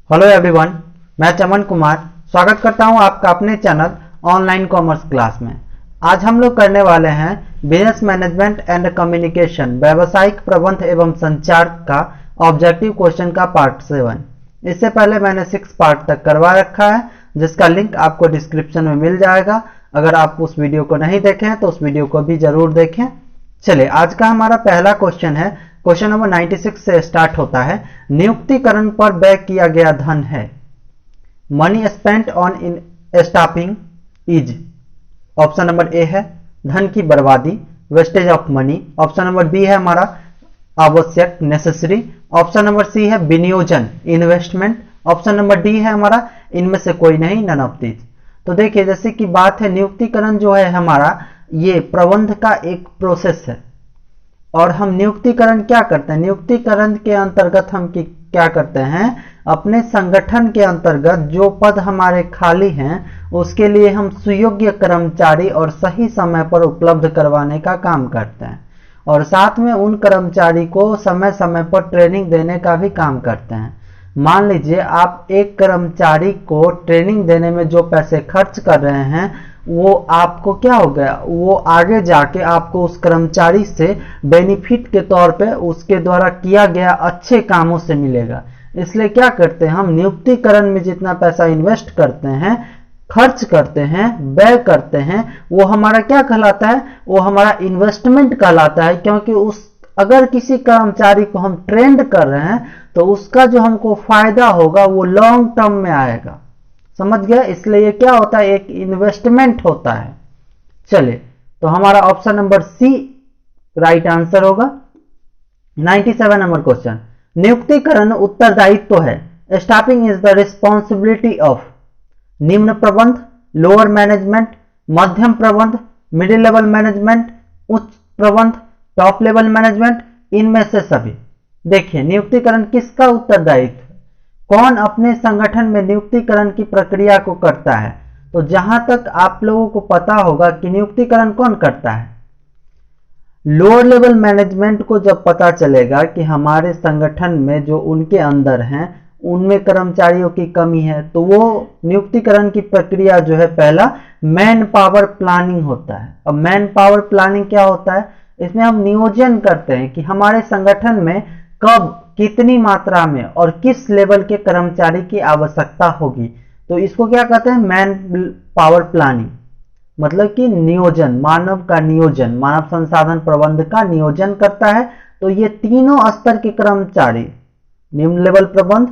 Hello everyone, मैं चमन कुमार स्वागत करता हूं आपका अपने चैनल ऑनलाइन कॉमर्स क्लास में। आज हम लोग करने वाले हैं बिजनेस मैनेजमेंट एंड कम्युनिकेशन व्यावसायिक प्रबंध एवं संचार का ऑब्जेक्टिव क्वेश्चन का पार्ट 7। इससे पहले मैंने 6 पार्ट तक करवा रखा है, जिसका लिंक आपको डिस्क्रिप्शन में मिल जाएगा। अगर आप उस वीडियो को नहीं देखे हैं तो उस वीडियो को भी जरूर देखें। चलिए, आज का हमारा पहला क्वेश्चन है, क्वेश्चन नंबर 96 से स्टार्ट होता है। नियुक्तिकरण पर व्यय किया गया धन है। Money spent on in staffing is, option number A है धन की बर्बादी, wastage of money. Option number B है हमारा आवश्यक, नेसेसरी। ऑप्शन नंबर सी है विनियोजन, इन्वेस्टमेंट। ऑप्शन नंबर डी है हमारा इनमें से कोई नहीं, नन ऑफ दीज। तो देखिए, जैसे कि बात है, नियुक्तिकरण जो है हमारा ये प्रबंध का एक प्रोसेस है। और हम नियुक्तिकरण क्या करते हैं? नियुक्तिकरण के अंतर्गत हम क्या करते हैं, अपने संगठन के अंतर्गत जो पद हमारे खाली हैं उसके लिए हम सुयोग्य कर्मचारी और सही समय पर उपलब्ध करवाने का काम करते हैं, और साथ में उन कर्मचारी को समय समय पर ट्रेनिंग देने का भी काम करते हैं। मान लीजिए आप एक कर्मचारी को ट्रेनिंग देने में जो पैसे खर्च कर रहे हैं वो आपको क्या हो गया, वो आगे जाके आपको उस कर्मचारी से बेनिफिट के तौर पे उसके द्वारा किया गया अच्छे कामों से मिलेगा। इसलिए क्या करते हैं, हम नियुक्तिकरण में जितना पैसा इन्वेस्ट करते हैं, खर्च करते हैं, व्यय करते हैं, वो हमारा क्या कहलाता है, वो हमारा इन्वेस्टमेंट कहलाता है। क्योंकि अगर किसी कर्मचारी को हम ट्रेंड कर रहे हैं तो उसका जो हमको फायदा होगा वो लॉन्ग टर्म में आएगा। समझ गया? इसलिए ये क्या होता है, एक इन्वेस्टमेंट होता है। चलिए, तो हमारा option number C right answer होगा। 97 नंबर क्वेश्चन, नियुक्तिकरण उत्तरदायित्व है। Staffing is the responsibility of निम्न प्रबंध, लोअर मैनेजमेंट, मध्यम प्रबंध, मिडिल लेवल मैनेजमेंट, उच्च प्रबंध, टॉप लेवल मैनेजमेंट, इनमें से सभी। देखिए, नियुक्तिकरण किसका उत्तरदायित्व, कौन अपने संगठन में नियुक्तिकरण की प्रक्रिया को करता है? तो जहां तक आप लोगों को पता होगा कि नियुक्तिकरण कौन करता है, लोअर लेवल मैनेजमेंट को जब पता चलेगा कि हमारे संगठन में जो उनके अंदर हैं उनमें कर्मचारियों की कमी है, तो वो नियुक्तिकरण की प्रक्रिया जो है, पहला मैन पावर प्लानिंग होता है। अब मैन पावर प्लानिंग क्या होता है, इसमें हम नियोजन करते हैं कि हमारे संगठन में कब, कितनी मात्रा में और किस लेवल के कर्मचारी की आवश्यकता होगी। तो इसको क्या कहते हैं, मैन पावर प्लानिंग, मतलब कि नियोजन, मानव का नियोजन, मानव संसाधन प्रबंध का नियोजन करता है। तो ये तीनों स्तर के कर्मचारी, निम्न लेवल प्रबंध,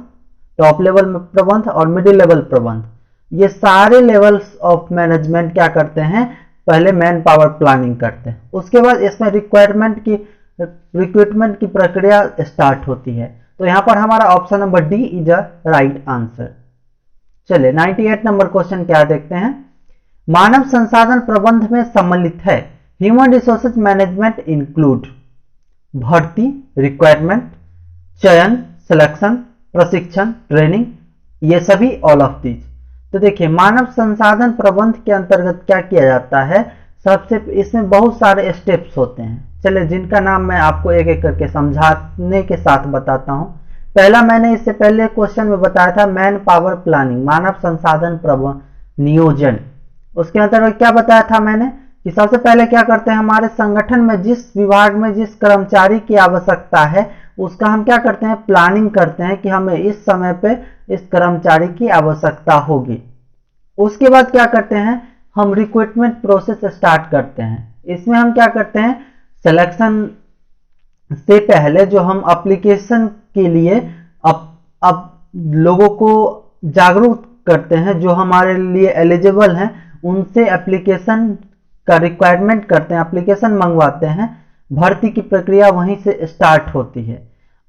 टॉप लेवल प्रबंध और मिडिल लेवल प्रबंध, ये सारे लेवल्स ऑफ मैनेजमेंट क्या करते हैं, पहले मैन पावर प्लानिंग करते हैं। उसके बाद इसमें रिक्रूटमेंट की प्रक्रिया स्टार्ट होती है। तो यहां पर हमारा option number D is a right answer. चलिए, 98 नंबर क्वेश्चन क्या देखते हैं। मानव संसाधन प्रबंध में सम्मिलित है। ह्यूमन रिसोर्सेज मैनेजमेंट इंक्लूड भर्ती, रिक्वायरमेंट, चयन, सिलेक्शन, प्रशिक्षण, ट्रेनिंग, ये सभी ऑल ऑफ दीज। तो देखिए, मानव संसाधन प्रबंध के अंतर्गत क्या किया जाता है, सबसे इसमें बहुत सारे स्टेप्स होते हैं। चलिए, जिनका नाम मैं आपको एक एक करके समझाने के साथ बताता हूं। पहला, मैंने इससे पहले क्वेश्चन में बताया था मैन पावर प्लानिंग, मानव संसाधन प्रबंध नियोजन। उसके अंतर्गत क्या बताया था मैंने कि सबसे पहले क्या करते हैं, हमारे संगठन में जिस विभाग में जिस कर्मचारी की आवश्यकता है उसका हम क्या करते हैं, प्लानिंग करते हैं कि हमें इस समय पे इस कर्मचारी की आवश्यकता होगी। उसके बाद क्या करते हैं, हम रिक्रूटमेंट प्रोसेस स्टार्ट करते हैं। इसमें हम क्या करते हैं, सिलेक्शन से पहले जो हम एप्लीकेशन के लिए अब लोगों को जागरूक करते हैं, जो हमारे लिए एलिजिबल हैं उनसे एप्लीकेशन का रिक्वायरमेंट करते हैं, एप्लीकेशन मंगवाते हैं। भर्ती की प्रक्रिया वहीं से स्टार्ट होती है,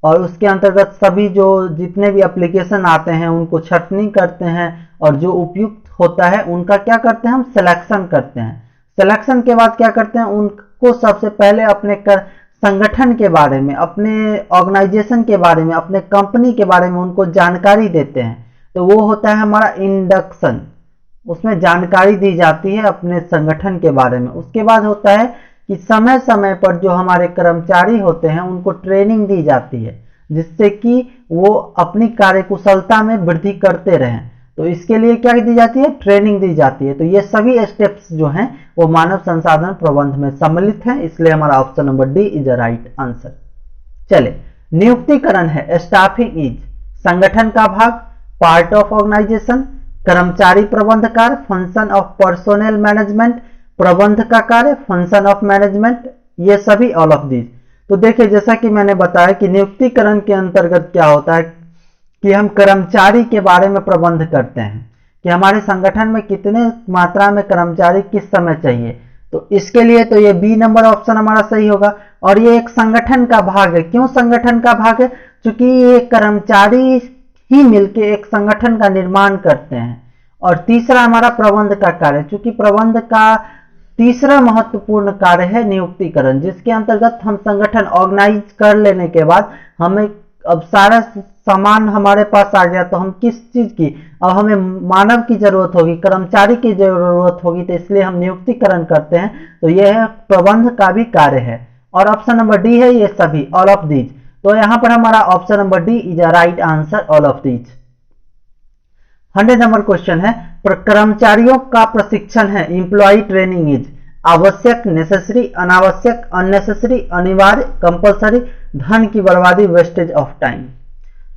और उसके अंतर्गत सभी जो जितने भी एप्लीकेशन आते हैं उनको छटनी करते हैं, और जो उपयुक्त होता है उनका क्या करते हैं, हम सिलेक्शन करते हैं। सिलेक्शन के बाद क्या करते हैं, उनको सबसे पहले अपने संगठन के बारे में, अपने ऑर्गेनाइजेशन के बारे में, अपने कंपनी के बारे में उनको जानकारी देते हैं। तो वो होता है हमारा इंडक्शन, उसमें जानकारी दी जाती है अपने संगठन के बारे में। उसके बाद होता है कि समय समय पर जो हमारे कर्मचारी होते हैं उनको ट्रेनिंग दी जाती है। जिससे कि वो अपनी कार्यकुशलता में वृद्धि करते रहें। तो इसके लिए क्या दी जाती है? ट्रेनिंग दी जाती है। तो ये सभी स्टेप्स जो हैं वो मानव संसाधन प्रबंध में सम्मिलित हैं, इसलिए हमारा option number D is the right answer. चले, नियुक्तिकरण है स्टाफिंग इज संगठन का भाग, पार्ट ऑफ ऑर्गेनाइजेशन, कर्मचारी प्रबंध कार्य, फंक्शन ऑफ पर्सोनेल मैनेजमेंट, प्रबंध का कार्य, फंक्शन ऑफ मैनेजमेंट, ये सभी ऑल ऑफ दीज। तो देखिए, जैसा कि मैंने बताया कि नियुक्तिकरण के अंतर्गत क्या होता है कि हम कर्मचारी के बारे में प्रबंध करते हैं कि हमारे संगठन में कितने मात्रा में कर्मचारी किस समय चाहिए। तो इसके लिए तो ये बी नंबर ऑप्शन हमारा सही होगा। और ये एक संगठन का भाग है। क्यों संगठन का भाग है? क्योंकि ये कर्मचारी ही मिलके एक संगठन का निर्माण करते हैं। और तीसरा हमारा प्रबंध का कार्य, क्योंकि प्रबंध का तीसरा महत्वपूर्ण कार्य है नियुक्तिकरण, जिसके अंतर्गत हम संगठन ऑर्गेनाइज कर लेने के बाद हमें अब सारा सामान हमारे पास आ गया, तो हम किस चीज की, अब हमें मानव की जरूरत होगी, कर्मचारी की जरूरत होगी, तो इसलिए हम नियुक्तिकरण करते हैं। तो यह प्रबंध का भी कार्य है। और ऑप्शन नंबर डी है ये सभी ऑल ऑफ दीज। तो यहां पर हमारा option number D is a right answer, all of these. 100 number question है, कर्मचारियों का प्रशिक्षण है एम्प्लॉय ट्रेनिंग इज आवश्यक, नेसेसरी, अनावश्यक, अननेसेसरी, अनिवार्य, कंपलसरी, धन की बर्बादी, वेस्टेज ऑफ टाइम।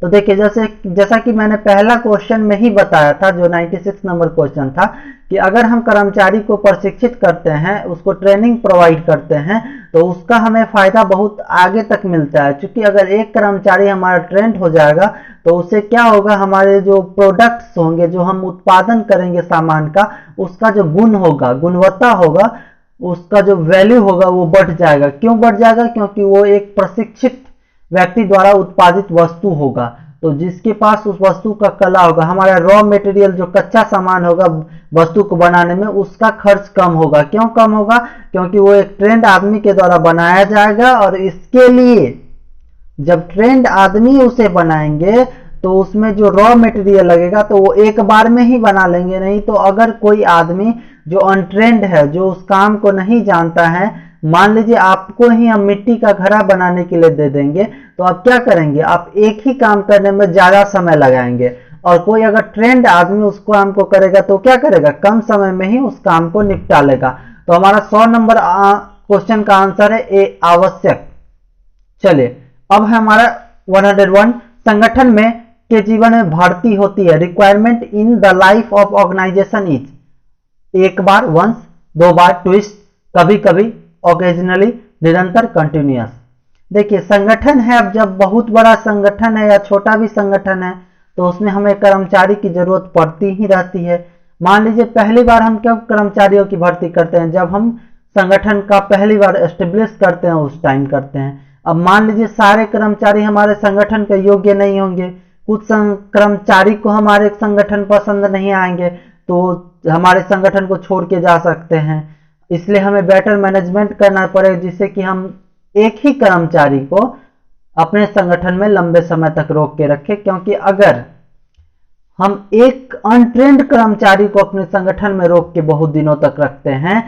तो देखिए, जैसा कि मैंने पहला क्वेश्चन में ही बताया था, जो 96 नंबर क्वेश्चन था, कि अगर हम कर्मचारी को प्रशिक्षित करते हैं, उसको ट्रेनिंग प्रोवाइड करते हैं, तो उसका हमें फायदा बहुत आगे तक मिलता है। क्योंकि अगर एक कर्मचारी हमारा ट्रेंड हो जाएगा तो उससे क्या होगा, हमारे जो प्रोडक्ट्स होंगे, जो हम उत्पादन करेंगे सामान का, उसका जो गुण होगा, गुणवत्ता होगा, उसका जो वैल्यू होगा वो बढ़ जाएगा। क्यों बढ़ जाएगा? क्योंकि वो एक प्रशिक्षित व्यक्ति द्वारा उत्पादित वस्तु होगा। तो जिसके पास उस वस्तु का कला होगा, हमारा रॉ मटेरियल जो कच्चा सामान होगा वस्तु को बनाने में, उसका खर्च कम होगा। क्यों कम होगा? क्योंकि वो एक ट्रेंड आदमी के द्वारा बनाया जाएगा। और इसके लिए जब ट्रेंड आदमी उसे बनाएंगे तो उसमें जो रॉ मटेरियल लगेगा तो वो एक बार में ही बना लेंगे। नहीं तो अगर कोई आदमी जो अनट्रेंड है, जो उस काम को नहीं जानता है, मान लीजिए आपको ही हम मिट्टी का घड़ा बनाने के लिए दे देंगे, तो आप क्या करेंगे? आप एक ही काम करने में ज्यादा समय लगाएंगे। और कोई अगर ट्रेंड आदमी उस काम को करेगा तो क्या करेगा? कम समय में ही उस काम को निपटा लेगा। तो हमारा 100 नंबर क्वेश्चन का आंसर है ए, आवश्यक। चलिए, अब है हमारा 101, संगठन में के जीवन में भर्ती होती है, requirement in the life of organisation is, एक बार, वंस, दो बार, ट्विस्ट, कभी कभी, ओकेजनली, निरंतर, कंटिन्यूअस। देखिए, संगठन है, अब जब बहुत बड़ा संगठन है या छोटा भी संगठन है तो उसमें हमें कर्मचारी की जरूरत पड़ती ही रहती है। मान लीजिए पहली बार हम क्यों कर्मचारियों की भर्ती करते हैं? जब हम संगठन का पहली बार एस्टेब्लिश करते हैं उस टाइम करते हैं। अब मान लीजिए सारे कर्मचारी हमारे संगठन के योग्य नहीं होंगे, कुछ कर्मचारी को हमारे संगठन पसंद नहीं आएंगे तो हमारे संगठन को छोड़ के जा सकते हैं। इसलिए हमें बेटर मैनेजमेंट करना पड़ेगा, जिससे कि हम एक ही कर्मचारी को अपने संगठन में लंबे समय तक रोक के रखें। क्योंकि अगर हम एक अनट्रेंड कर्मचारी को अपने संगठन में रोक के बहुत दिनों तक रखते हैं,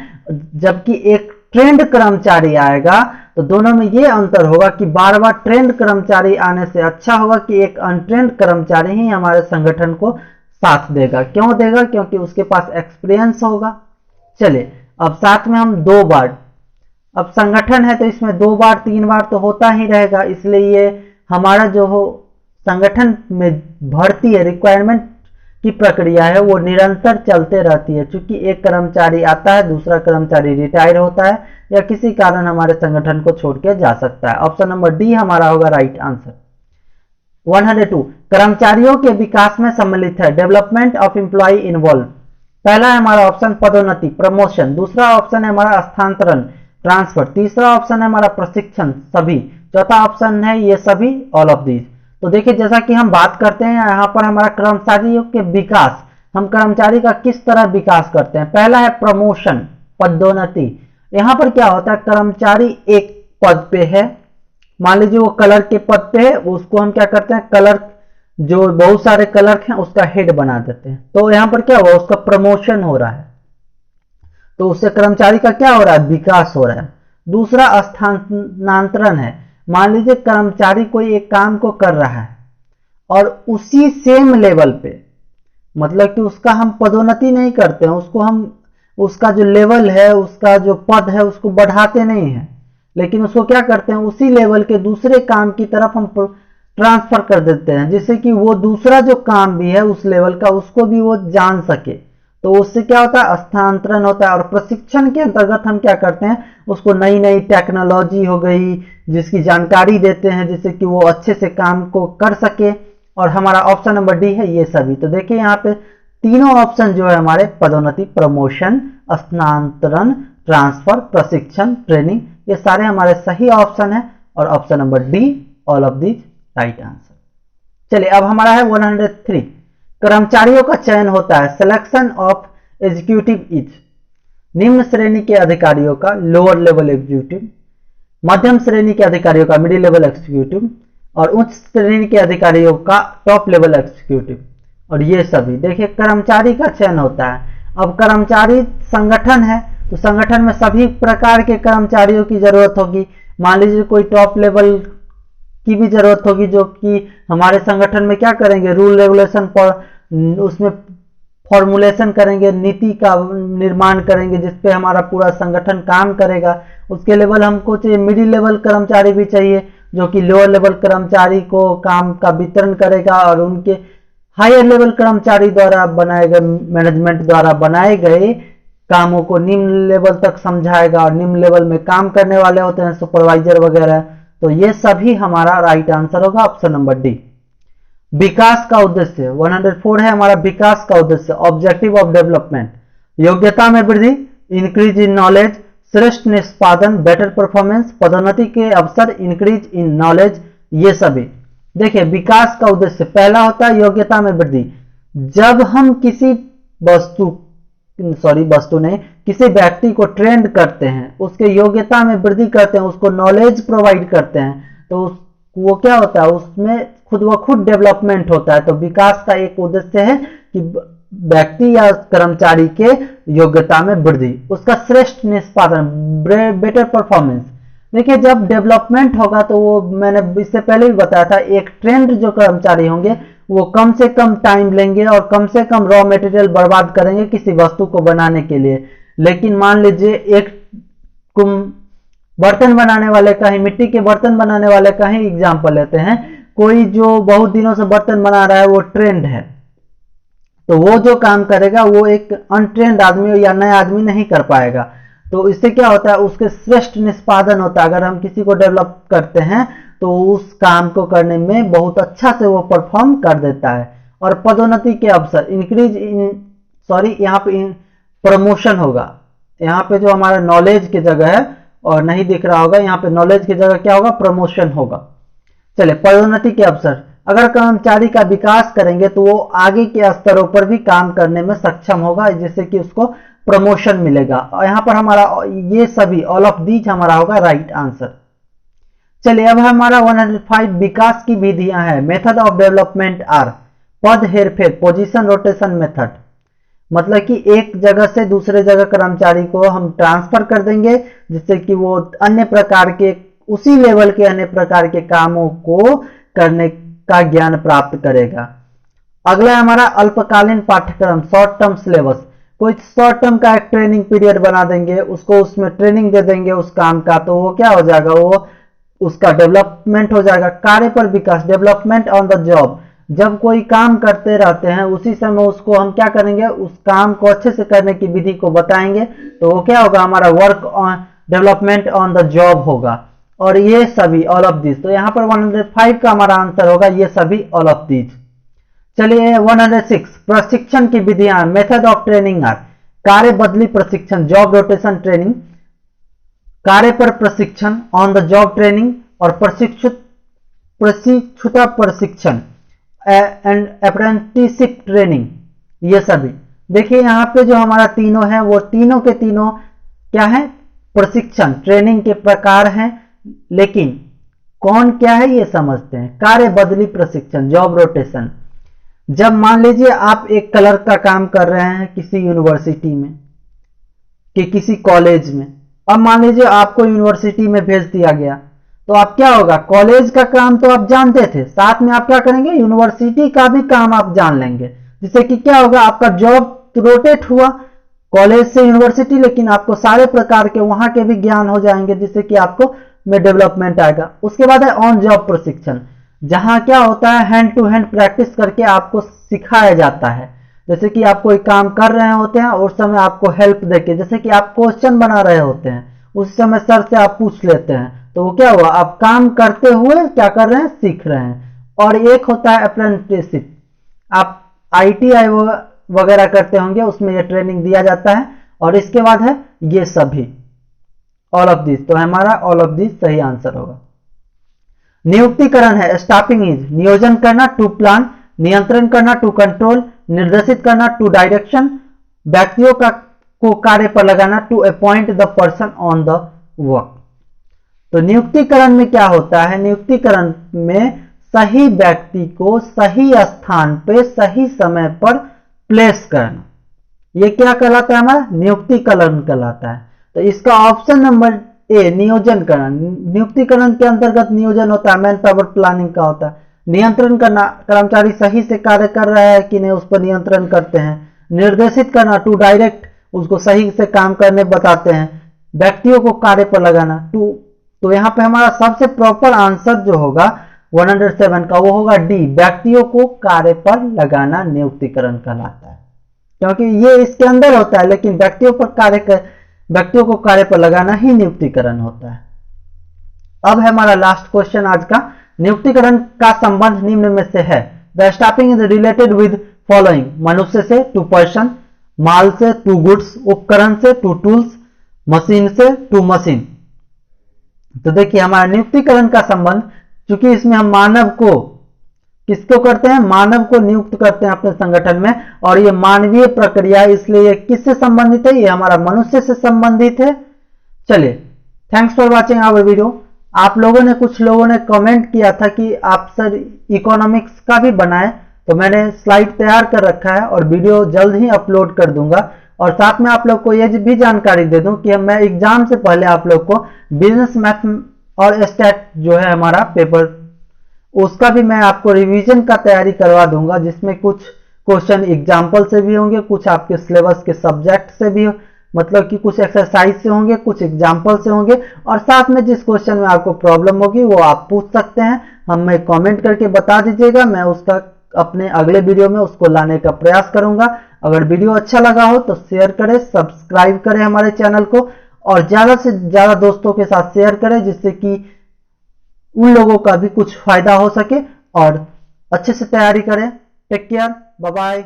जबकि एक ट्रेंड कर्मचारी आएगा, तो दोनों में यह अंतर होगा कि बार बार ट्रेंड कर्मचारी आने से अच्छा होगा कि एक अनट्रेंड कर्मचारी ही हमारे संगठन को साथ देगा। क्यों देगा? क्योंकि उसके पास एक्सपीरियंस होगा। चलिए, अब साथ में हम 2 बार, अब संगठन है तो इसमें 2 बार 3 बार तो होता ही रहेगा। इसलिए ये हमारा जो हो संगठन में भर्ती है, रिक्वायरमेंट की प्रक्रिया है, वो निरंतर चलते रहती है। क्योंकि एक कर्मचारी आता है, दूसरा कर्मचारी रिटायर होता है या किसी कारण हमारे संगठन को छोड़ के जा सकता है। ऑप्शन नंबर डी हमारा होगा राइट आंसर। 102, कर्मचारियों के विकास में सम्मिलित है, डेवलपमेंट ऑफ एम्प्लॉय इन्वॉल्व। पहला है हमारा ऑप्शन पदोन्नति, प्रमोशन। दूसरा ऑप्शन है हमारा स्थानांतरण, ट्रांसफर। तीसरा ऑप्शन है हमारा प्रशिक्षण, सभी। चौथा ऑप्शन है ये सभी, ऑल ऑफ दीज। तो देखिए, जैसा कि हम बात करते हैं यहाँ पर हमारा कर्मचारियों के विकास, हम कर्मचारी का किस तरह विकास करते हैं। पहला है प्रमोशन, पदोन्नति। यहाँ पर क्या होता है, कर्मचारी एक पद पे है, मान लीजिए वो कलर के पद पे है, उसको हम क्या करते हैं, कलर, जो बहुत सारे कलर हैं उसका हेड बना देते हैं। तो यहाँ पर क्या हुआ, उसका प्रमोशन हो रहा है, तो उससे कर्मचारी का क्या हो रहा है, विकास हो रहा है। दूसरा स्थानांतरण है, मान लीजिए कर्मचारी कोई एक काम को कर रहा है और उसी सेम लेवल पे, मतलब कि उसका हम पदोन्नति नहीं करते हैं, उसको हम उसका जो लेवल है, उसका जो पद है उसको बढ़ाते नहीं हैं, लेकिन उसको क्या करते हैं, उसी लेवल के दूसरे काम की तरफ हम ट्रांसफर कर देते हैं, जिससे कि वो दूसरा जो काम भी है उस लेवल का उसको भी वो जान सके। तो उससे क्या होता है, स्थानांतरण होता है। और प्रशिक्षण के अंतर्गत हम क्या करते हैं, उसको नई नई टेक्नोलॉजी हो गई जिसकी जानकारी देते हैं, जिससे कि वो अच्छे से काम को कर सके। और हमारा ऑप्शन नंबर डी है ये सभी। तो देखिए यहाँ पे तीनों ऑप्शन जो है हमारे, पदोन्नति, प्रमोशन, स्थानांतरण, ट्रांसफर, प्रशिक्षण, ट्रेनिंग, ये सारे हमारे सही ऑप्शन है। और option number D, all of these right answer. चलिए अब हमारा है 103, कर्मचारियों का चयन होता है, सिलेक्शन ऑफ एग्जीक्यूटिव इज, निम्न श्रेणी के अधिकारियों का, लोअर लेवल एग्जीक्यूटिव, मध्यम श्रेणी के अधिकारियों का, मिडिल लेवल एग्जीक्यूटिव, और उच्च श्रेणी के अधिकारियों का, टॉप लेवल एग्जीक्यूटिव। और ये सभी देखिए कर्मचारी का चयन होता है। अब कर्मचारी संगठन है तो संगठन में सभी प्रकार के कर्मचारियों की जरूरत होगी। मान लीजिए कोई टॉप लेवल की भी जरूरत होगी, जो कि हमारे संगठन में क्या करेंगे, रूल रेगुलेशन पर उसमें फॉर्मुलेशन करेंगे, नीति का निर्माण करेंगे, जिसपे हमारा पूरा संगठन काम करेगा। उसके लेवल हमको चाहिए मिडिल लेवल कर्मचारी भी चाहिए, जो कि लोअर लेवल कर्मचारी को काम का वितरण करेगा और उनके हायर लेवल कर्मचारी द्वारा बनाए गए, मैनेजमेंट द्वारा बनाए गए कामों को निम्न लेवल तक समझाएगा। और निम्न लेवल में काम करने वाले होते हैं सुपरवाइजर वगैरह। तो ये सभी हमारा राइट आंसर होगा ऑप्शन नंबर डी। विकास का उद्देश्य 104 है हमारा, विकास का उद्देश्य, ऑब्जेक्टिव ऑफ डेवलपमेंट, योग्यता में वृद्धि, इंक्रीज इन नॉलेज, श्रेष्ठ निष्पादन, बेटर परफॉर्मेंस, पदोन्नति के अवसर, इंक्रीज इन नॉलेज, ये सभी। देखिए विकास का उद्देश्य पहला होता है योग्यता में वृद्धि। जब हम किसी वस्तु नहीं, किसी व्यक्ति को ट्रेंड करते हैं, उसके योग्यता में वृद्धि करते हैं, उसको नॉलेज प्रोवाइड करते हैं, तो वो क्या होता है, उसमें खुद व खुद डेवलपमेंट होता है। तो विकास का एक उद्देश्य है कि व्यक्ति या कर्मचारी के योग्यता में वृद्धि, उसका श्रेष्ठ निष्पादन, बेटर परफॉर्मेंस। देखिए जब डेवलपमेंट होगा तो वो मैंने इससे पहले भी बताया था, एक ट्रेंड जो कर्मचारी होंगे वो कम से कम टाइम लेंगे और कम से कम रॉ मटेरियल बर्बाद करेंगे किसी वस्तु को बनाने के लिए। लेकिन मान लीजिए एक बर्तन बनाने वाले का ही, मिट्टी के बर्तन बनाने वाले का ही एग्जाम्पल लेते हैं, कोई जो बहुत दिनों से बर्तन बना रहा है, वो ट्रेंड है, तो वो जो काम करेगा वो एक अनट्रेंड आदमी या नया आदमी नहीं कर पाएगा। तो इससे क्या होता है, उसके श्रेष्ठ निष्पादन होता है। अगर हम किसी को डेवलप करते हैं तो उस काम को करने में बहुत अच्छा से वो परफॉर्म कर देता है। और पदोन्नति के अवसर, इंक्रीज इन यहाँ पे प्रमोशन होगा, यहाँ पे जो हमारा नॉलेज की जगह है और नहीं दिख रहा होगा, यहाँ पे नॉलेज की जगह क्या होगा, प्रमोशन होगा। चले पदोन्नति के अवसर, अगर कर्मचारी का विकास करेंगे तो वो आगे के स्तरों पर भी काम करने में सक्षम होगा, जिससे कि उसको प्रमोशन मिलेगा। और यहाँ पर हमारा ये सभी ऑल ऑफ दीज हमारा होगा राइट आंसर। चलिए अब हमारा 105 विकास की विधियां हैं। मेथड ऑफ डेवलपमेंट आर, पद हेरफेर, पोजीशन रोटेशन मेथड, मतलब कि एक जगह से दूसरे जगह कर्मचारी को हम ट्रांसफर कर देंगे, जिससे कि वो अन्य प्रकार के, उसी लेवल के अन्य प्रकार के कामों को करने का ज्ञान प्राप्त करेगा। अगला हमारा अल्पकालीन पाठ्यक्रम, शॉर्ट टर्म सिलेबस, कोई शॉर्ट टर्म का एक ट्रेनिंग पीरियड बना देंगे, उसको उसमें ट्रेनिंग दे देंगे उस काम का, तो वो क्या हो जाएगा, वो उसका डेवलपमेंट हो जाएगा। कार्य पर विकास, डेवलपमेंट ऑन द जॉब, जब कोई काम करते रहते हैं उसी समय उसको हम क्या करेंगे, उस काम को अच्छे से करने की विधि को बताएंगे, तो वो क्या होगा, हमारा work on development on the job होगा। और ये सभी ऑल ऑफ दिस, तो यहाँ पर 105 का हमारा आंसर होगा ये सभी ऑल ऑफ दिस। चलिए 106 प्रशिक्षण की विधियां, मेथड ऑफ ट्रेनिंग आर, कार्य बदली प्रशिक्षण, जॉब रोटेशन ट्रेनिंग, कार्य पर प्रशिक्षण, ऑन द जॉब ट्रेनिंग, और प्रशिक्षुता प्रशिक्षण एंड अप्रेंटिसशिप ट्रेनिंग, ये सभी। देखिए यहाँ पे जो हमारा तीनों है वो तीनों के तीनों क्या है, प्रशिक्षण ट्रेनिंग के प्रकार हैं, लेकिन कौन क्या है ये समझते हैं। कार्य बदली प्रशिक्षण, जॉब रोटेशन, जब मान लीजिए आप एक क्लर्क का काम कर रहे हैं किसी यूनिवर्सिटी में कि किसी कॉलेज में, अब मान लीजिए आपको यूनिवर्सिटी में भेज दिया गया, तो आप क्या होगा, कॉलेज का काम तो आप जानते थे, साथ में आप क्या करेंगे, यूनिवर्सिटी का भी काम आप जान लेंगे, जिससे कि क्या होगा, आपका जॉब रोटेट हुआ कॉलेज से यूनिवर्सिटी, लेकिन आपको सारे प्रकार के वहां के भी ज्ञान हो जाएंगे, जिससे कि आपको में डेवलपमेंट आएगा। उसके बाद है ऑन जॉब प्रशिक्षण, जहां क्या होता है, हैंड टू हैंड प्रैक्टिस करके आपको सिखाया जाता है। जैसे कि आप कोई काम कर रहे होते हैं और उस समय आपको हेल्प देके, जैसे कि आप क्वेश्चन बना रहे होते हैं, उस समय सर से आप पूछ लेते हैं, तो वो क्या हुआ, आप काम करते हुए क्या कर रहे हैं, सीख रहे हैं। और एक होता है अप्रेंटिसशिप, आप ITI वगैरह करते होंगे, उसमें ये ट्रेनिंग दिया जाता है। और इसके बाद है ये सभी, ऑल ऑफ दिस, तो हमारा ऑल ऑफ दिस सही आंसर होगा। नियुक्तिकरण है, स्टाफिंग इज नियोजन करना, टू प्लान नियंत्रण करना, टू कंट्रोल निर्देशित करना, टू डायरेक्शन व्यक्तियों को कार्य पर लगाना, to appoint the person on the work. तो नियुक्तिकरण में क्या होता है, नियुक्तिकरण में सही व्यक्ति को सही स्थान पे सही समय पर प्लेस करना, ये क्या कहलाता है, हमारा नियुक्तिकरण कहलाता है। तो इसका ऑप्शन नंबर ए नियोजनकरण, नियुक्तिकरण के अंतर्गत नियोजन होता है, मैन पावर प्लानिंग का होता है। नियंत्रण करना, कर्मचारी सही से कार्य कर रहा है कि नहीं, उस पर नियंत्रण करते हैं। निर्देशित करना, टू डायरेक्ट, उसको सही से काम करने बताते हैं। व्यक्तियों को कार्य पर लगाना, टू, तो यहाँ पे हमारा सबसे प्रॉपर आंसर जो होगा 107 का, वो होगा डी, व्यक्तियों को कार्य पर लगाना नियुक्तिकरण कहलाता है, क्योंकि ये इसके अंदर होता है, लेकिन व्यक्तियों को कार्य पर लगाना ही नियुक्तिकरण होता है। अब है हमारा लास्ट क्वेश्चन आज का, नियुक्तिकरण का संबंध निम्न में से है। The staffing is related with following, मनुष्य से टू पर्सन, माल से टू गुड्स, उपकरण से टू टूल्स, मशीन से टू मशीन। तो देखिए हमारा नियुक्तिकरण का संबंध, चूंकि इसमें हम मानव को किसको करते हैं, मानव को नियुक्त करते हैं अपने संगठन में, और ये मानवीय प्रक्रिया, इसलिए ये किससे संबंधित है, ये हमारा मनुष्य से संबंधित है। चलिए, thanks for watching our video. आप लोगों ने, कुछ लोगों ने कमेंट किया था कि आप सर इकोनॉमिक्स का भी बनाएं, तो मैंने स्लाइड तैयार कर रखा है और वीडियो जल्द ही अपलोड कर दूंगा। और साथ में आप लोग को ये भी जानकारी दे दूं कि मैं एग्जाम से पहले आप लोग को बिजनेस मैथ और स्टैट जो है हमारा पेपर, उसका भी मैं आपको रिवीजन का तैयारी करवा दूंगा, जिसमें कुछ क्वेश्चन एग्जाम्पल से भी होंगे, कुछ आपके सिलेबस के सब्जेक्ट से भी, मतलब कि कुछ एक्सरसाइज से होंगे, कुछ एग्जाम्पल से होंगे, और साथ में जिस क्वेश्चन में आपको प्रॉब्लम होगी वो आप पूछ सकते हैं, हमें कमेंट करके बता दीजिएगा, मैं उसका अपने अगले वीडियो में उसको लाने का प्रयास करूंगा। अगर वीडियो अच्छा लगा हो तो शेयर करें, सब्सक्राइब करें हमारे चैनल को, और ज्यादा से ज्यादा दोस्तों के साथ शेयर करें, जिससे कि उन लोगों का भी कुछ फायदा हो सके और अच्छे से तैयारी करें। Take care, bye bye.